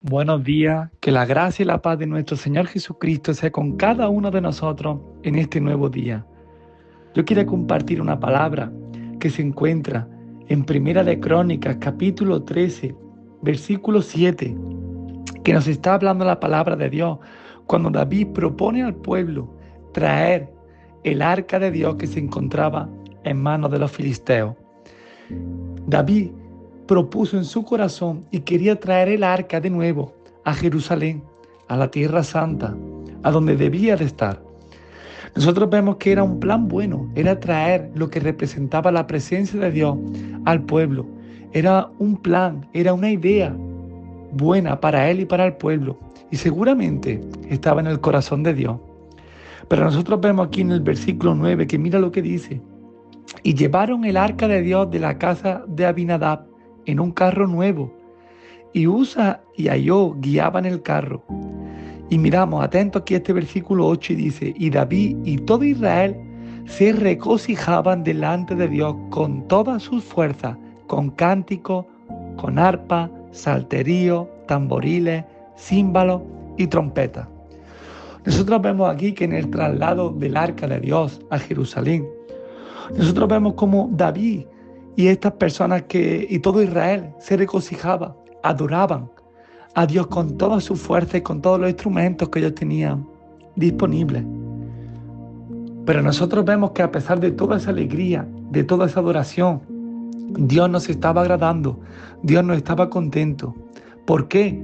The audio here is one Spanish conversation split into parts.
Buenos días, que la gracia y la paz de nuestro Señor Jesucristo sea con cada uno de nosotros en este nuevo día. Yo quiero compartir una palabra que se encuentra en Primera de Crónicas, capítulo 13, versículo 7, que nos está hablando la palabra de Dios cuando David propone al pueblo traer el arca de Dios que se encontraba en manos de los filisteos. David propuso en su corazón y quería traer el arca de nuevo a Jerusalén, a la Tierra Santa, a donde debía de estar. Nosotros vemos que era un plan bueno, era traer lo que representaba la presencia de Dios al pueblo. Era un plan, era una idea buena para él y para el pueblo. Y seguramente estaba en el corazón de Dios. Pero nosotros vemos aquí en el versículo 9 que mira lo que dice. Y llevaron el arca de Dios de la casa de Abinadab en un carro nuevo, y Usa y Ahio guiaban el carro. Y miramos, atento aquí a este versículo 8 y dice, y David y todo Israel se regocijaban delante de Dios con todas sus fuerzas, con cánticos, con arpa, salterio, tamboriles, címbalos y trompetas. Nosotros vemos aquí que en el traslado del arca de Dios a Jerusalén, nosotros vemos como David y estas personas y todo Israel se regocijaba, adoraban a Dios con toda su fuerza y con todos los instrumentos que ellos tenían disponibles. Pero nosotros vemos que a pesar de toda esa alegría, de toda esa adoración, Dios nos estaba agradando, Dios nos estaba contento. ¿Por qué?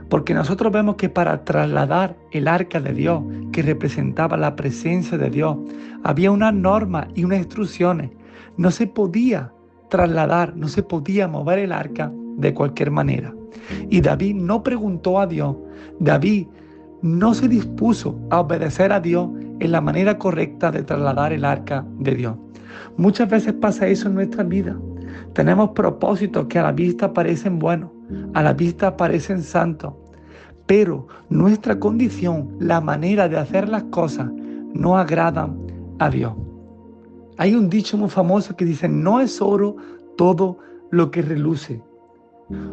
Porque nosotros vemos que para trasladar el arca de Dios, que representaba la presencia de Dios, había unas normas y unas instrucciones. No se podía trasladar, no se podía mover el arca de cualquier manera. Y David no preguntó a Dios, David no se dispuso a obedecer a Dios en la manera correcta de trasladar el arca de Dios. Muchas veces pasa eso en nuestra vida. Tenemos propósitos que a la vista parecen buenos, a la vista parecen santos, pero nuestra condición, la manera de hacer las cosas, no agradan a Dios. Hay un dicho muy famoso que dice, no es oro todo lo que reluce.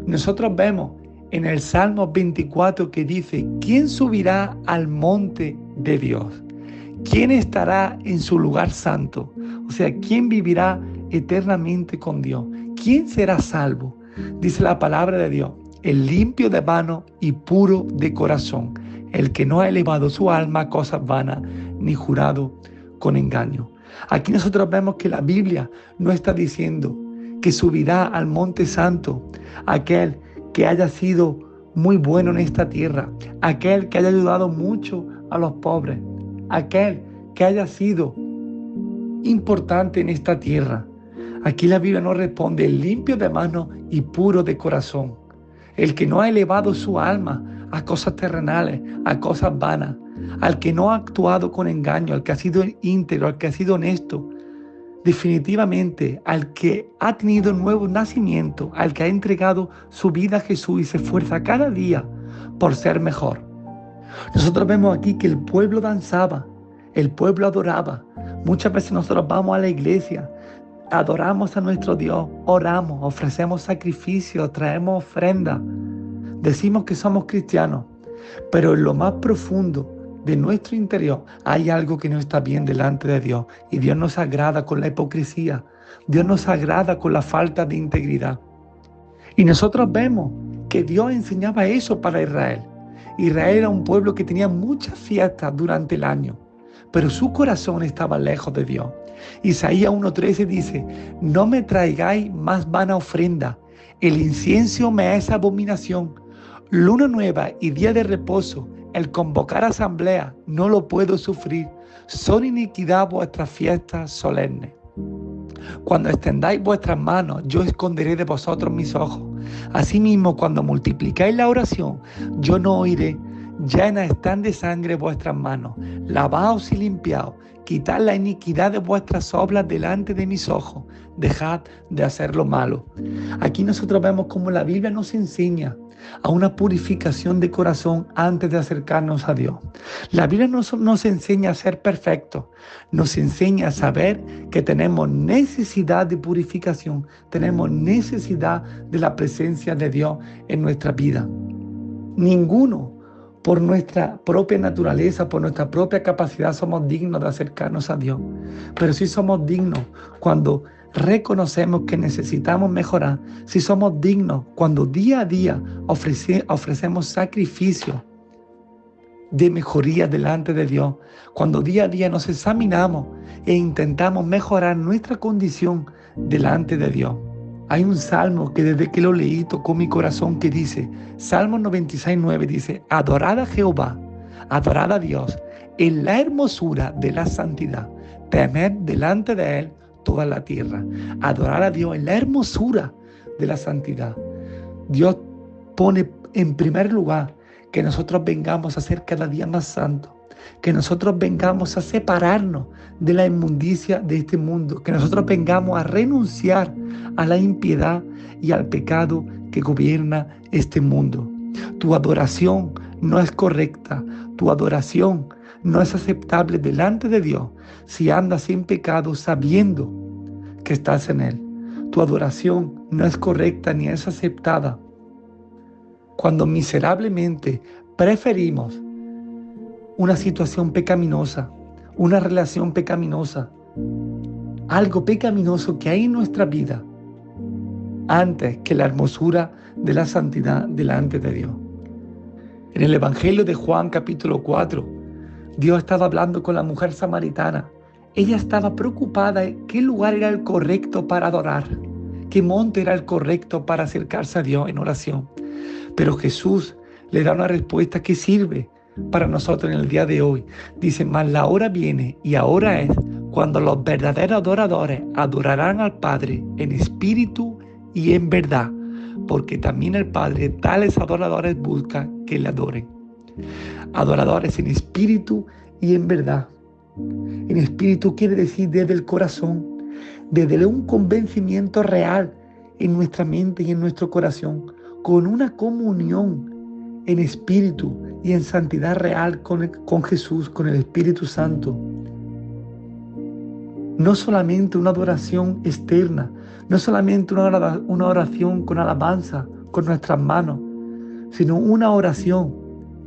Nosotros vemos en el Salmo 24 que dice, ¿quién subirá al monte de Dios? ¿Quién estará en su lugar santo? O sea, ¿quién vivirá eternamente con Dios? ¿Quién será salvo? Dice la palabra de Dios, el limpio de mano y puro de corazón, el que no ha elevado su alma a cosas vanas, ni jurado con engaño. Aquí nosotros vemos que la Biblia no está diciendo que subirá al monte santo aquel que haya sido muy bueno en esta tierra, aquel que haya ayudado mucho a los pobres, aquel que haya sido importante en esta tierra. Aquí la Biblia nos responde, el limpio de mano y puro de corazón, el que no ha elevado su alma a cosas terrenales, a cosas vanas, al que no ha actuado con engaño, al que ha sido íntegro, al que ha sido honesto, definitivamente al que ha tenido nuevo nacimiento, al que ha entregado su vida a Jesús y se esfuerza cada día por ser mejor. Nosotros vemos aquí que el pueblo danzaba, el pueblo adoraba. Muchas veces nosotros vamos a la iglesia, adoramos a nuestro Dios, oramos, ofrecemos sacrificios, traemos ofrendas, decimos que somos cristianos, pero en lo más profundo de nuestro interior hay algo que no está bien delante de Dios y Dios nos agrada con la hipocresía, Dios nos agrada con la falta de integridad. Y nosotros vemos que Dios enseñaba eso para Israel. Israel era un pueblo que tenía muchas fiestas durante el año, pero su corazón estaba lejos de Dios. Isaías 1:13 dice, no me traigáis más vana ofrenda, el incienso me es abominación, luna nueva y día de reposo, el convocar asamblea, no lo puedo sufrir, son iniquidad vuestras fiestas solemnes. Cuando extendáis vuestras manos, yo esconderé de vosotros mis ojos. Asimismo, cuando multiplicáis la oración, yo no oiré. Llenas están de sangre vuestras manos. Lavaos y limpiaos. Quitad la iniquidad de vuestras obras delante de mis ojos. Dejad de hacer lo malo. Aquí nosotros vemos cómo la Biblia nos enseña a una purificación de corazón antes de acercarnos a Dios. La Biblia nos enseña a ser perfectos, nos enseña a saber que tenemos necesidad de purificación, tenemos necesidad de la presencia de Dios en nuestra vida. Ninguno, por nuestra propia naturaleza, por nuestra propia capacidad, somos dignos de acercarnos a Dios. Pero sí somos dignos cuando reconocemos que necesitamos mejorar. Sí somos dignos cuando día a día ofrecemos sacrificio de mejoría delante de Dios. Cuando día a día nos examinamos e intentamos mejorar nuestra condición delante de Dios. Hay un salmo que desde que lo leí tocó mi corazón que dice, Salmo 96:9 dice, adorad a Jehová, adorad a Dios en la hermosura de la santidad, temed delante de Él toda la tierra. Adorar a Dios en la hermosura de la santidad. Dios pone en primer lugar que nosotros vengamos a ser cada día más santos, que nosotros vengamos a separarnos de la inmundicia de este mundo, que nosotros vengamos a renunciar a la impiedad y al pecado que gobierna este mundo. Tu adoración no es correcta, tu adoración no es aceptable delante de Dios si andas sin pecado sabiendo que estás en Él. Tu adoración no es correcta ni es aceptada cuando miserablemente preferimos una situación pecaminosa, una relación pecaminosa, algo pecaminoso que hay en nuestra vida, antes que la hermosura de la santidad delante de Dios. En el Evangelio de Juan capítulo 4, Dios estaba hablando con la mujer samaritana. Ella estaba preocupada en qué lugar era el correcto para adorar, qué monte era el correcto para acercarse a Dios en oración. Pero Jesús le da una respuesta que sirve para nosotros en el día de hoy. Dice, mas la hora viene y ahora es cuando los verdaderos adoradores adorarán al Padre en espíritu y en verdad, porque también el Padre tales adoradores busca que le adoren. Adoradores en espíritu y en verdad. En espíritu quiere decir desde el corazón, desde un convencimiento real en nuestra mente y en nuestro corazón, con una comunión en espíritu y en santidad real con Jesús, con el Espíritu Santo. No solamente una adoración externa, no solamente una oración con alabanza, con nuestras manos, sino una oración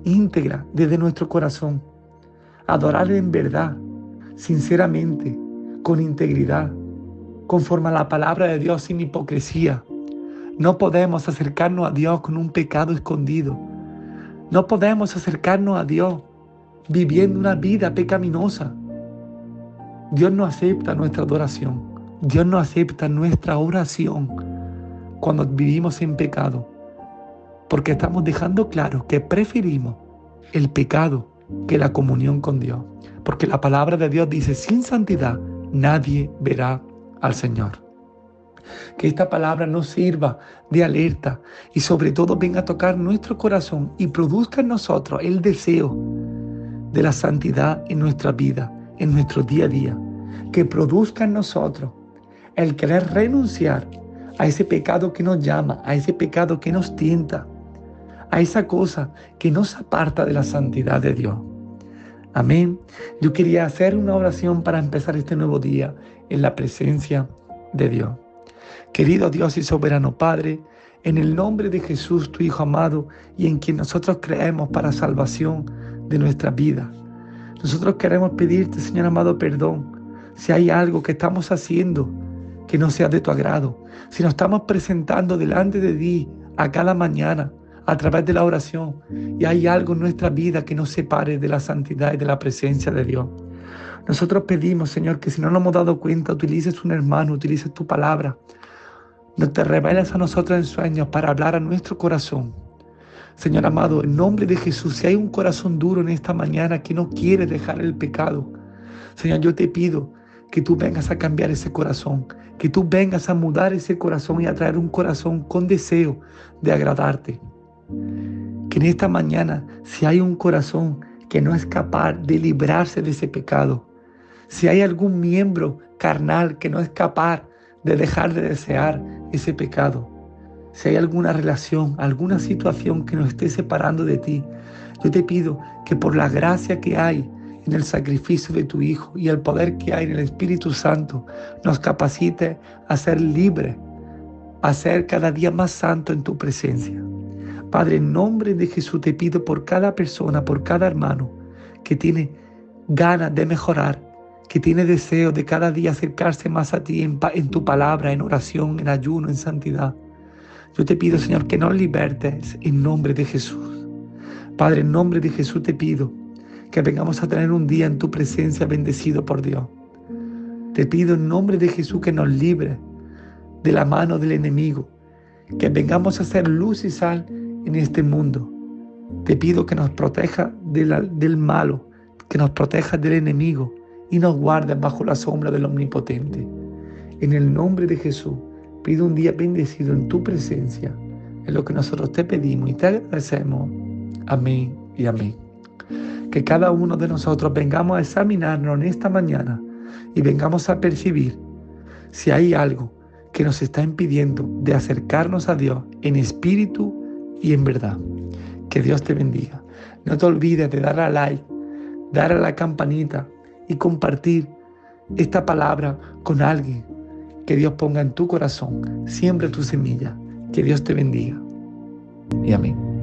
íntegra desde nuestro corazón. Adorar en verdad, sinceramente, con integridad, conforme a la palabra de Dios, sin hipocresía. No podemos acercarnos a Dios con un pecado escondido. No podemos acercarnos a Dios viviendo una vida pecaminosa. Dios no acepta nuestra adoración. Dios no acepta nuestra oración cuando vivimos en pecado. Porque estamos dejando claro que preferimos el pecado que la comunión con Dios. Porque la palabra de Dios dice, sin santidad nadie verá al Señor. Que esta palabra nos sirva de alerta y sobre todo venga a tocar nuestro corazón y produzca en nosotros el deseo de la santidad en nuestra vida, en nuestro día a día. Que produzca en nosotros el querer renunciar a ese pecado que nos llama, a ese pecado que nos tienta, a esa cosa que nos aparta de la santidad de Dios. Amén. Yo quería hacer una oración para empezar este nuevo día en la presencia de Dios. Querido Dios y soberano Padre, en el nombre de Jesús, tu Hijo amado, y en quien nosotros creemos para salvación de nuestra vida, nosotros queremos pedirte, Señor amado, perdón si hay algo que estamos haciendo que no sea de tu agrado, si nos estamos presentando delante de ti a cada mañana a través de la oración y hay algo en nuestra vida que nos separe de la santidad y de la presencia de Dios. Nosotros pedimos, Señor, que si no nos hemos dado cuenta, utilices un hermano, utilices tu palabra, no te reveles a nosotros en sueños para hablar a nuestro corazón. Señor amado, en nombre de Jesús, si hay un corazón duro en esta mañana que no quiere dejar el pecado, Señor, yo te pido que tú vengas a cambiar ese corazón, que tú vengas a mudar ese corazón y a traer un corazón con deseo de agradarte. Que en esta mañana, si hay un corazón que no es capaz de librarse de ese pecado, si hay algún miembro carnal que no es capaz de dejar de desear ese pecado, si hay alguna relación, alguna situación que nos esté separando de ti, yo te pido que por la gracia que hay en el sacrificio de tu Hijo y el poder que hay en el Espíritu Santo, nos capacite a ser libres, a ser cada día más santo en tu presencia. Padre, en nombre de Jesús te pido por cada persona, por cada hermano que tiene ganas de mejorar, que tiene deseo de cada día acercarse más a ti en tu palabra, en oración, en ayuno, en santidad. Yo te pido, Señor, que nos libertes en nombre de Jesús. Padre, en nombre de Jesús te pido que vengamos a tener un día en tu presencia bendecido por Dios. Te pido en nombre de Jesús que nos libre de la mano del enemigo, que vengamos a ser luz y sal en este mundo. Te pido que nos proteja del malo, que nos proteja del enemigo y nos guardes bajo la sombra del Omnipotente. En el nombre de Jesús, pido un día bendecido en tu presencia, en lo que nosotros te pedimos y te agradecemos. Amén y amén. Que cada uno de nosotros vengamos a examinarnos en esta mañana y vengamos a percibir si hay algo que nos está impidiendo de acercarnos a Dios en espíritu y en verdad. Que Dios te bendiga. No te olvides de darle a like, dar a la campanita y compartir esta palabra con alguien que Dios ponga en tu corazón. Siembra tu semilla. Que Dios te bendiga. Y amén.